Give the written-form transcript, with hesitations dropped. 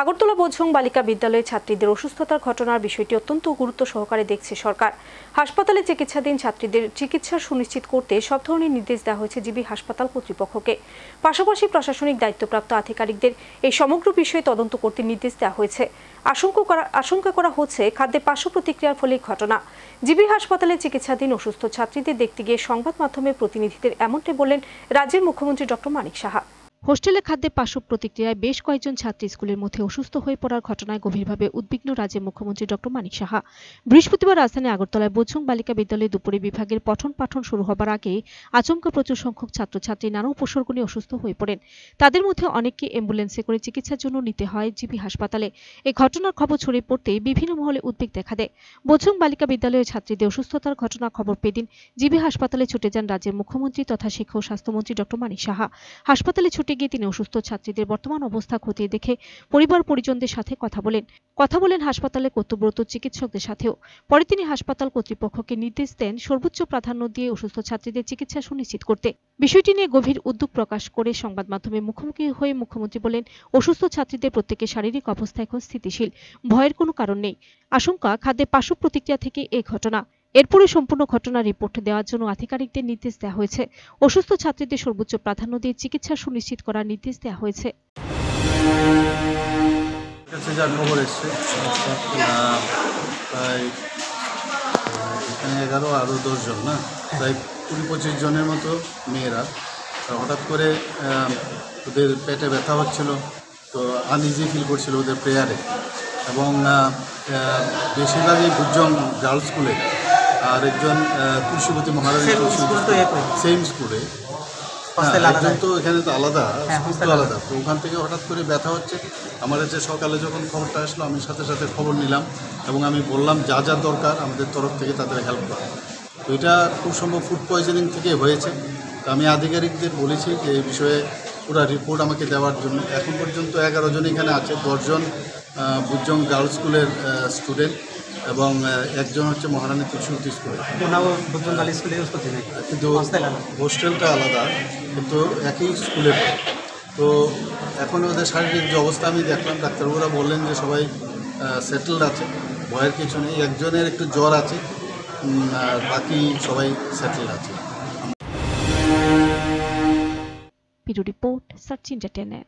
আগরতলা বোঝং বালিকা বিদ্যালয়ে ছাত্রীদের অসুস্থতার ঘটনার বিষয়টি অত্যন্ত গুরুত্ব সহকারে দেখছে সরকার। হাসপাতালে চিকিৎসাধীন ছাত্রীদের চিকিৎসা সুনিশ্চিত করতে সব ধরনের নির্দেশ দেওয়া হয়েছে জিবি হাসপাতাল কর্তৃপক্ষকে। পাশাপাশি প্রশাসনিক দায়িত্বপ্রাপ্ত আধিকারিকদের এই সমগ্র বিষয়ে তদন্ত করতে নির্দেশ দেওয়া হয়েছে। আশঙ্কা করা হচ্ছে খাদ্যে পার্শ্ব প্রতিক্রিয়ার ফলে ঘটনা। জিবি হাসপাতালে চিকিৎসাধীন অসুস্থ ছাত্রীদের দেখতে গিয়ে সংবাদ মাধ্যমের প্রতিনিধিদের এমনটাই বললেন রাজ্যের মুখ্যমন্ত্রী ডক্টর মানিক সাহা। হোস্টেলে খাদ্যে পার্শ্ব প্রতিক্রিয়ায় বেশ কয়েকজন ছাত্রী স্কুলের মধ্যে অসুস্থ হয়ে পড়ার ঘটনায় গভীরভাবে উদ্বিগ্ন রাজ্যের মুখ্যমন্ত্রী ডক্টর মানিক সাহা। বৃহস্পতিবার রাজধানী আগরতলায় বোঝং বালিকা বিদ্যালয়ে দুপুরে বিভাগের পঠন পাঠন শুরু হবার আগে আচমকা প্রচুর সংখ্যক ছাত্রছাত্রী নানা উপসর্গ নিয়ে অসুস্থ হয়ে পড়েন। তাদের মধ্যে অনেককে অ্যাম্বুলেন্সে করে চিকিৎসার জন্য নিতে হয় জিবি হাসপাতালে। এই ঘটনার খবর ছড়িয়ে পড়তেই বিভিন্ন মহলে উদ্বেগ দেখা দেয়। বোঝং বালিকা বিদ্যালয়ের ছাত্রীদের অসুস্থতার ঘটনা খবর পেয়ে দিন জিবি হাসপাতালে ছুটে যান রাজ্যের মুখ্যমন্ত্রী তথা শিক্ষা ও স্বাস্থ্যমন্ত্রী ডক্টর মানিক সাহা। হাসপাতালে ছুটে গিয়ে তিনি অসুস্থ ছাত্রীদের বর্তমান অবস্থা খতিয়ে দেখে পরিবার পরিজনদের সাথে কথা বলেন হাসপাতালে কর্তব্যরত চিকিৎসকদের সাথেও। পরে তিনি হাসপাতাল কর্তৃপক্ষকে নির্দেশ দেন সর্বোচ্চ প্রাধান্য দিয়ে অসুস্থ ছাত্রীদের চিকিৎসা সুনিশ্চিত করতে। বিষয়টি নিয়ে গভীর উদ্বেগ প্রকাশ করে সংবাদ মাধ্যমে মুখোমুখি হয়ে মুখ্যমন্ত্রী বলেন, অসুস্থ ছাত্রীদের প্রত্যেকের শারীরিক অবস্থা এখন স্থিতিশীল, ভয়ের কোনো কারণ নেই। আশঙ্কা খাদ্যে পার্শ্ব প্রতিক্রিয়া থেকে এই ঘটনা। এরপরে সম্পূর্ণ ঘটনা রিপোর্ট দেওয়ার জন্য আধিকারিকদের নির্দেশ দেওয়া হয়েছে। অসুস্থ ছাত্রীদের সর্বোচ্চ প্রাধান্য দিয়ে চিকিৎসা সুনিশ্চিত করার নির্দেশ দেওয়া হয়েছে। যা খবর এসছে প্রায় 11 আরও 10 জন না, প্রায় 20-25 জনের মতো মেয়েরা হঠাৎ করে ওদের পেটে ব্যথা হচ্ছিল, তো আনইজি ফিল করছিল ওদের প্রেয়ারে, এবং বেশিরভাগই বুজং গার্লস স্কুলে আর একজন তুলসীবতী মহারানী সেম স্কুলে। একজন তো এখানে তো আলাদা, স্কুল তো আলাদা, তো ওখান থেকে হঠাৎ করে ব্যথা হচ্ছে। আমার কাছে সকালে যখন খবরটা আসলো আমি সাথে সাথে খবর নিলাম এবং আমি বললাম যা যা দরকার আমাদের তরফ থেকে তাদের হেল্প করা। তো এটা খুব সম্ভব ফুড পয়জনিং থেকে হয়েছে। তো আমি আধিকারিকদের বলেছি যে এই বিষয়ে পুরো রিপোর্ট আমাকে দেওয়ার জন্য। এখন পর্যন্ত 11 জন এখানে আছে, 10 জন বুজং গার্লস স্কুলের স্টুডেন্ট এবং একজন হচ্ছে মহারানী তুলসীবতী স্কুলে। কিন্তু হোস্টেলটা আলাদা, কিন্তু একই স্কুলে। তো এখন ওদের শারীরিক যে অবস্থা আমি দেখলাম, ডাক্তারবাবুরা বললেন যে সবাই সেটেলড আছে, ভয়ের কিছু নেই। একজনের একটু জ্বর আছে, আর বাকি সবাই সেটেলড আছে। Report search entertainment.